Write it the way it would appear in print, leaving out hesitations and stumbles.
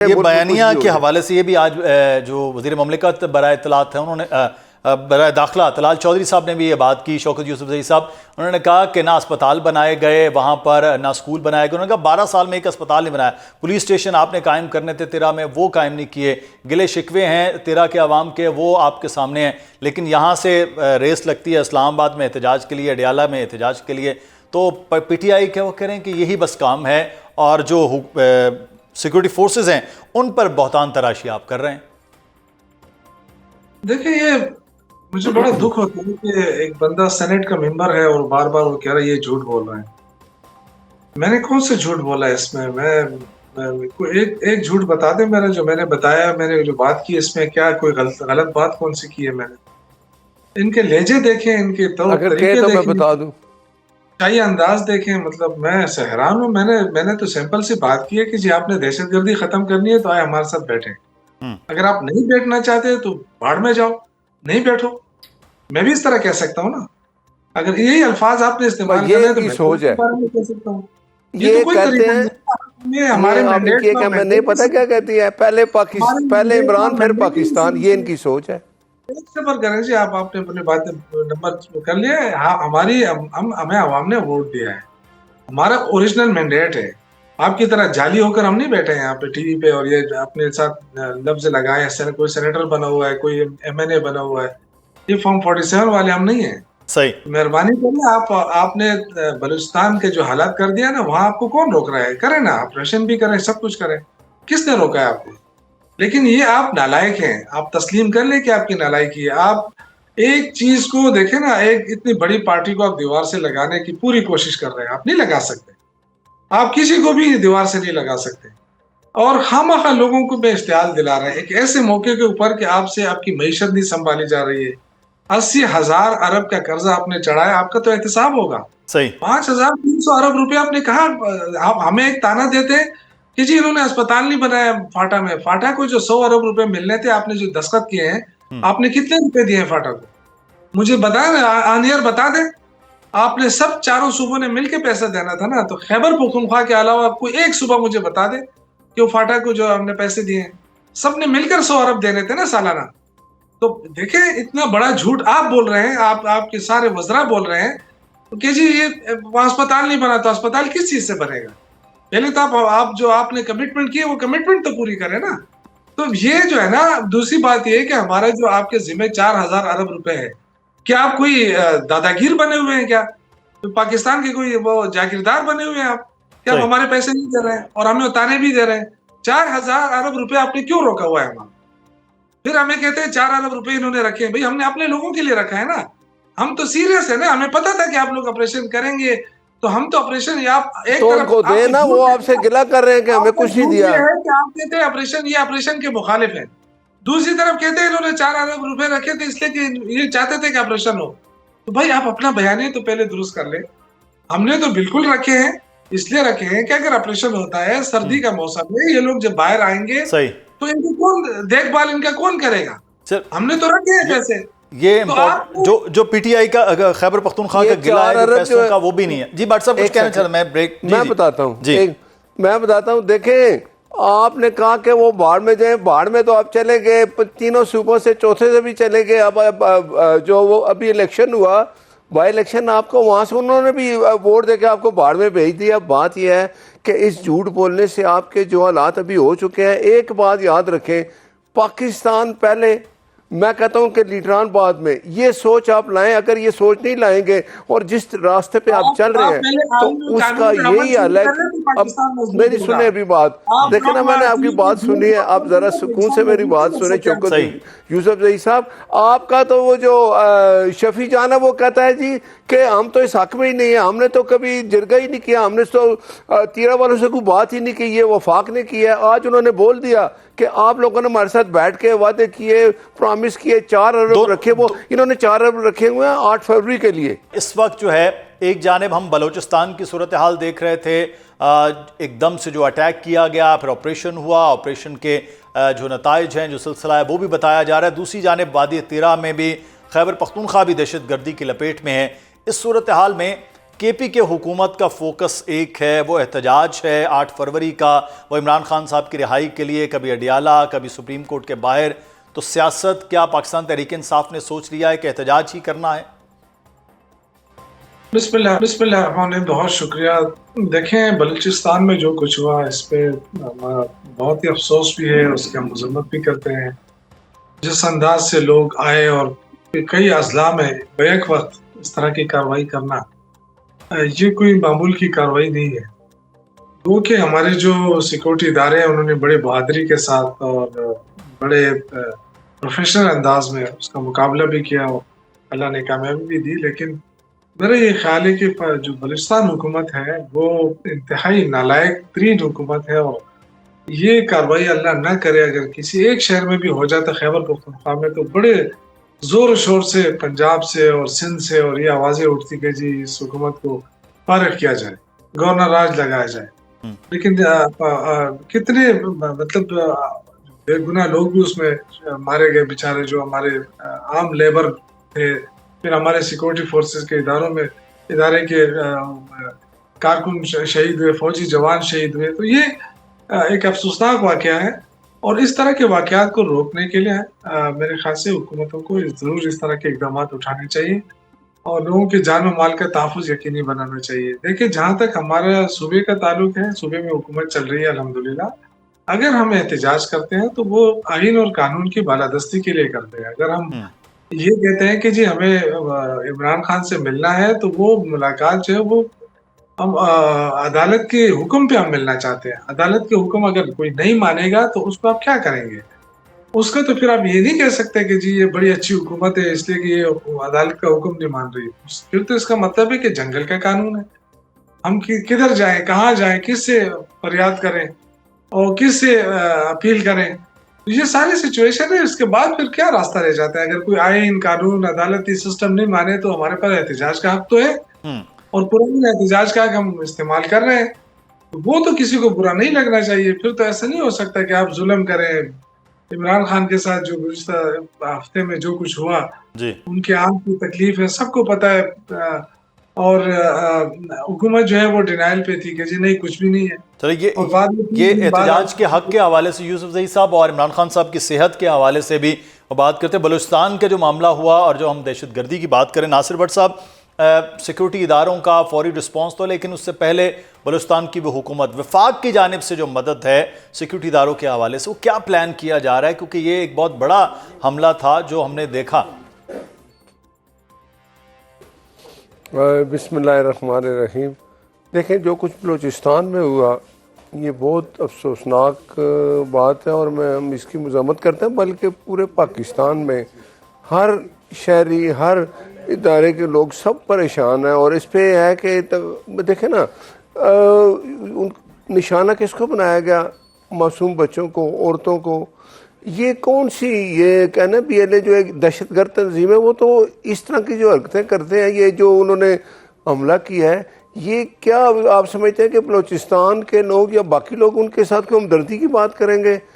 یہ بیانیہ کے حوالے سے یہ بھی آج جو وزیر مملکت برائے اطلاعات ہیں انہوں نے برائے داخلہ طلال چودھری صاحب نے بھی یہ بات کی، شوکت یوسف زئی صاحب، انہوں نے کہا کہ نہ اسپتال بنائے گئے وہاں پر، نہ اسکول بنائے گئے. انہوں نے کہا 12 سال میں ایک اسپتال نہیں بنایا. پولیس اسٹیشن آپ نے قائم کرنے تھے 13 میں، وہ قائم نہیں کیے. گلے شکوے ہیں 13 کے عوام کے، وہ آپ کے سامنے ہیں. لیکن یہاں سے ریس لگتی ہے اسلام آباد میں احتجاج کے لیے، اڈیالہ میں احتجاج کے لیے. تو پی ٹی آئی کے وہ کہہ رہے ہیں کہ یہی بس کام ہے، اور جو سیکورٹی فورسز ہیں ان پر بہتان تراشی آپ کر رہے ہیں. دیکھیں، یہ مجھے بڑا دکھ ہوتا ہے کہ ایک بندہ سینٹ کا ممبر ہے اور بار بار وہ کہہ رہا ہے یہ جھوٹ بول رہے ہیں. میں نے کون سے جھوٹ بولا ہے اس میں؟ ایک جھوٹ بتا دیں میرا، جو میں نے بتایا، میں نے جو بات کی اس میں کیا کوئی غلط بات کون سی کی ہے میں نے؟ ان کے لہجے دیکھیں، ان کے طریقے تو میں دیکھیں، بتا دوں چاہیے انداز دیکھیں. مطلب میں حیران ہوں. میں نے تو سمپل سی بات کی ہے کہ جی آپ نے دہشت گردی ختم کرنی ہے تو آئے ہمارے ساتھ بیٹھیں. اگر آپ نہیں بیٹھنا چاہتے تو بھاڑ میں جاؤ، نہیں بیٹھو. میں بھی اس طرح کہہ سکتا ہوں نا. اگر یہی الفاظ آپ نے استعمال کرنے ہیں تو میں سوچ ہے. بارے میں کہہ سکتا ہوں. یہ یہ تو کوئی کہتے طریقہ ہیں نہیں ہے. ہمارے مینڈیٹ کا میں نہیں پتا کیا کہتی ہے، پہلے عمران پھر پاکستان، یہ ان کی سوچ ہے. سفر کریں جی. آپ نے اپنی بات نمبر کر لیا. ہمیں عوام نے ووٹ دیا ہے، ہمارا اوریجنل مینڈیٹ ہے. آپ کی طرح جعلی ہو کر ہم نہیں بیٹھے ہیں یہاں پہ ٹی وی پہ اور یہ اپنے ساتھ لفظ لگائے. کوئی سینیٹر بنا ہوا ہے، کوئی ایم این اے بنا ہوا ہے. یہ فارم 47 والے ہم نہیں ہیں. صحیح. مہربانی کریں. آپ نے بلوچستان کے جو حالات کر دیا نا، وہاں آپ کو کون روک رہا ہے؟ کریں نا، آپریشن بھی کریں، سب کچھ کریں. کس نے روکا ہے آپ کو؟ لیکن یہ آپ نالائق ہیں. آپ تسلیم کر لیں کہ آپ کی نالائقی ہے. آپ ایک چیز کو دیکھیں نا، ایک اتنی بڑی پارٹی کو آپ دیوار سے لگانے کی پوری کوشش کر رہے ہیں. آپ نہیں لگا سکتے. آپ کسی کو بھی دیوار سے نہیں لگا سکتے. اور خواہ لوگوں کو بے اشتعال دلا رہے ہیں ایک ایسے موقع کے اوپر کہ آپ سے آپ کی معیشت نہیں سنبھالی جا رہی ہے. 80,000 ارب کا قرضہ آپ نے چڑھایا. آپ کا تو احتساب ہوگا. صحیح. 5,300 ارب روپے آپ نے کہا. آپ ہمیں ایک تانا دیتے کہ جی انہوں نے اسپتال نہیں بنایا فاٹا میں. فاٹا کو جو 100 ارب روپے ملنے تھے، آپ نے جو دستخط کیے ہیں، آپ نے کتنے روپے دیے ہیں فاٹا کو؟ مجھے بتائیں، آن ایئر بتا دیں. آپ نے سب چاروں صوبوں نے مل کے پیسہ دینا تھا نا. تو خیبر پختونخوا کے علاوہ کوئی ایک صوبہ مجھے بتا دے کہ وہ فاٹا کو جو ہم نے پیسے دیے ہیں. سب نے مل کر 100 ارب دینے تھے نا سالانہ. تو دیکھیں، اتنا بڑا جھوٹ آپ بول رہے ہیں. آپ کے سارے وزراء بول رہے ہیں کہ جی یہ وہاں اسپتال نہیں بنا. تو اسپتال کس چیز سے بنے گا؟ پہلے تو آپ نے کمٹمنٹ کی ہے وہ کمٹمنٹ تو پوری کریں نا. تو یہ جو ہے نا، دوسری بات یہ ہے کہ ہمارا جو آپ کے ذمہ 4,000 ارب روپے ہے، کیا آپ کوئی داداگیر بنے ہوئے ہیں؟ کیا پاکستان کے کوئی وہ جاگیردار بنے ہوئے ہیں آپ؟ کیا آپ ہمارے پیسے نہیں دے رہے ہیں اور ہمیں اتانے بھی دے رہے ہیں؟ 4,000 ارب روپے آپ نے کیوں روکا ہوا ہے ہمارا؟ پھر ہمیں کہتے ہیں 4 ارب روپے انہوں نے رکھے ہیں. بھئی ہم نے اپنے لوگوں کے لیے رکھا ہے نا. ہم تو سیریس ہے نا. ہمیں پتا تھا کہ آپ لوگ آپریشن کریں گے، تو ہم تو آپریشن ایک تو ان کو دے نا. وہ آپ سے گلہ کر رہے ہیں کہ ہمیں کچھ نہیں دیا. آپ کہتے ہیں آپریشن، یہ آپریشن کے مخالف ہیں. دوسری طرف کہتے ہیں انہوں نے 4 ارب روپے رکھے تھے اس لیے کہ یہ چاہتے تھے کہ آپریشن ہو. تو بھائی آپ اپنا بیانیہ تو پہلے درست کر لیں. ہم نے تو بالکل رکھے ہیں، اس لیے رکھے ہیں کہ اگر آپریشن ہوتا ہے سردی کا موسم میں، یہ لوگ جب باہر آئیں گے تو ان کو کون دیکھ بھال ان کا کون کرے گا؟ ہم نے تو رکھے ہیں پیسے. یہ جو پی ٹی آئی کا خیبر پختونخوا کا گلہ ہے جو پیسوں کا، وہ بھی نہیں ہے. جی بٹ صاحب کچھ کہنا چاہتا میں بریک میں بتاتا ہوں. دیکھیں، آپ نے کہا کہ وہ بھاڑ میں جائیں. بھاڑ میں تو آپ چلے گئے، تینوں صوبوں سے، چوتھے سے بھی چلے گئے. اب جو وہ ابھی الیکشن ہوا، بائی الیکشن، آپ کو وہاں سے انہوں نے بھی ووٹ دے کے آپ کو بھاڑ میں بھیج دیا. بات یہ ہے کہ اس جھوٹ بولنے سے آپ کے جو حالات ابھی ہو چکے ہیں. ایک بات یاد رکھیں، پاکستان پہلے، میں کہتا ہوں کہ لیڈران بعد میں. یہ سوچ آپ لائیں. اگر یہ سوچ نہیں لائیں گے اور جس راستے پہ آپ چل رہے ہیں تو اس کا یہی حل ہے. اب میری سنیں ابھی بات. دیکھیں نا، میں نے آپ کی بات سنی ہے. آپ ذرا سکون سے میری بات سنیں. شوکت یوسف زئی صاحب، آپ کا تو وہ جو شفیع جان ہے وہ کہتا ہے جی کہ ہم تو اس حق میں ہی نہیں ہیں. ہم نے تو کبھی جرگہ ہی نہیں کیا. ہم نے تو تیرہ والوں سے کوئی بات ہی نہیں کی. یہ وفاق نے کی ہے. آج انہوں نے بول دیا کہ آپ لوگوں نے ہمارے ساتھ بیٹھ کے وعدے کیے، پرامیس کیے، 4 ارب رکھے. وہ انہوں نے 4 ارب رکھے ہوئے ہیں 8 فروری کے لیے. اس وقت جو ہے ایک جانب ہم بلوچستان کی صورتحال دیکھ رہے تھے، ایک دم سے جو اٹیک کیا گیا، پھر آپریشن ہوا، آپریشن کے جو نتائج ہیں، جو سلسلہ ہے، وہ بھی بتایا جا رہا ہے. دوسری جانب وادی 13 میں بھی، خیبر پختونخوا بھی دہشت گردی کی لپیٹ میں ہے. اس صورتحال میں کے پی کے حکومت کا فوکس ایک ہے، وہ احتجاج ہے 8 فروری کا، وہ عمران خان صاحب کی رہائی کے لیے، کبھی اڈیالہ کبھی سپریم کورٹ کے باہر، تو سیاست کیا پاکستان تحریک انصاف نے سوچ لیا ہے کہ احتجاج ہی کرنا ہے؟ بسم اللہ الرحمن الرحیم، بہت شکریہ۔ دیکھیں بلوچستان میں جو کچھ ہوا اس پہ بہت ہی افسوس بھی ہے، اس کی ہم مذمت بھی کرتے ہیں۔ جس انداز سے لوگ آئے اور کئی اضلاع میں بیک وقت اس طرح کی کارروائی کرنا، یہ کوئی معمول کی کارروائی نہیں ہے۔ وہ کہ ہمارے جو سیکورٹی ادارے ہیں انہوں نے بڑے بہادری کے ساتھ اور بڑے پروفیشنل انداز میں اس کا مقابلہ بھی کیا اور اللہ نے کامیابی بھی دی، لیکن میرا یہ خیال ہے کہ جو بلوچستان حکومت ہے وہ انتہائی نالائق ترین حکومت ہے، اور یہ کارروائی اللہ نہ کرے اگر کسی ایک شہر میں بھی ہو جاتا خیبر پختونخوا میں، تو بڑے زور و شور سے پنجاب سے اور سندھ سے اور یہ آوازیں اٹھتی کہ جی اس حکومت کو فارغ کیا جائے، گورنر راج لگایا جائے۔ لیکن کتنے مطلب بے گناہ لوگ بھی اس میں مارے گئے بیچارے، جو ہمارے عام لیبر تھے، پھر ہمارے سیکورٹی فورسز کے ادارے کے کارکن شہید ہوئے، فوجی جوان شہید ہوئے۔ تو یہ ایک افسوسناک واقعہ ہے، اور اس طرح کے واقعات کو روکنے کے لیے میرے خیال سے حکومتوں کو ضرور اس طرح کے اقدامات اٹھانے چاہیے اور لوگوں کے جان و مال کا تحفظ یقینی بنانا چاہیے۔ دیکھیں جہاں تک ہمارا صوبے کا تعلق ہے، صوبے میں حکومت چل رہی ہے الحمدللہ، اگر ہم احتجاج کرتے ہیں تو وہ آئین اور قانون کی بالادستی کے لیے کرتے ہیں۔ اگر ہم یہ کہتے ہیں کہ جی ہمیں عمران خان سے ملنا ہے، تو وہ ملاقات جو ہے وہ ہم عدالت کے حکم پہ ہم ملنا چاہتے ہیں۔ عدالت کے حکم اگر کوئی نہیں مانے گا تو اس کو آپ کیا کریں گے؟ اس کا تو پھر آپ یہ نہیں کہہ سکتے کہ جی یہ بڑی اچھی حکومت ہے اس لیے کہ یہ عدالت کا حکم نہیں مان رہی، پھر تو اس کا مطلب ہے کہ جنگل کا قانون ہے۔ ہم کدھر جائیں، کہاں جائیں، کس سے فریاد کریں اور کس سے اپیل کریں؟ یہ ساری سچویشن ہے، اس کے بعد پھر کیا راستہ رہ جاتا ہے؟ اگر کوئی آئین قانون عدالتی سسٹم نہیں مانے تو ہمارے پاس احتجاج کا حق تو ہے، اور پرانے احتجاج کا حق ہم استعمال کر رہے ہیں، وہ تو کسی کو برا نہیں لگنا چاہیے۔ پھر تو ایسا نہیں ہو سکتا کہ آپ ظلم کریں۔ عمران خان کے ساتھ جو گزشتہ ہفتے میں جو کچھ ہوا، ان کے عام کی تکلیف ہے، سب کو پتہ ہے، اور حکومت جو ہے وہ ڈینائل پہ تھی کہ جی نہیں کچھ بھی نہیں ہے۔ چلیے یہ احتجاج کے حق کے حوالے سے یوسف زئی صاحب اور عمران خان صاحب کی صحت کے حوالے سے بھی بات کرتے ہیں۔ بلوچستان کا جو معاملہ ہوا اور جو ہم دہشت گردی کی بات کریں، ناصر بٹ صاحب، سیکورٹی اداروں کا فوری رسپانس تو، لیکن اس سے پہلے بلوچستان کی وہ حکومت وفاق کی جانب سے جو مدد ہے سیکورٹی اداروں کے حوالے سے، وہ کیا پلان کیا جا رہا ہے؟ کیونکہ یہ ایک بہت بڑا حملہ تھا جو ہم نے دیکھا۔ بسم اللہ الرحمن الرحیم۔ دیکھیں جو کچھ بلوچستان میں ہوا یہ بہت افسوسناک بات ہے، اور ہم اس کی مذمت کرتے ہیں، بلکہ پورے پاکستان میں ہر شہری، ہر ادارے کے لوگ سب پریشان ہیں، اور اس پہ ہے کہ دیکھیں نا نشانہ کس کو بنایا گیا؟ معصوم بچوں کو، عورتوں کو۔ یہ کون سی یہ کہنا PLA جو ایک دہشت گرد تنظیم ہے، وہ تو اس طرح کی جو حرکتیں کرتے ہیں، یہ جو انہوں نے حملہ کیا ہے، یہ کیا آپ سمجھتے ہیں کہ بلوچستان کے لوگ یا باقی لوگ ان کے ساتھ کوئی ہمدردی کی بات کریں گے؟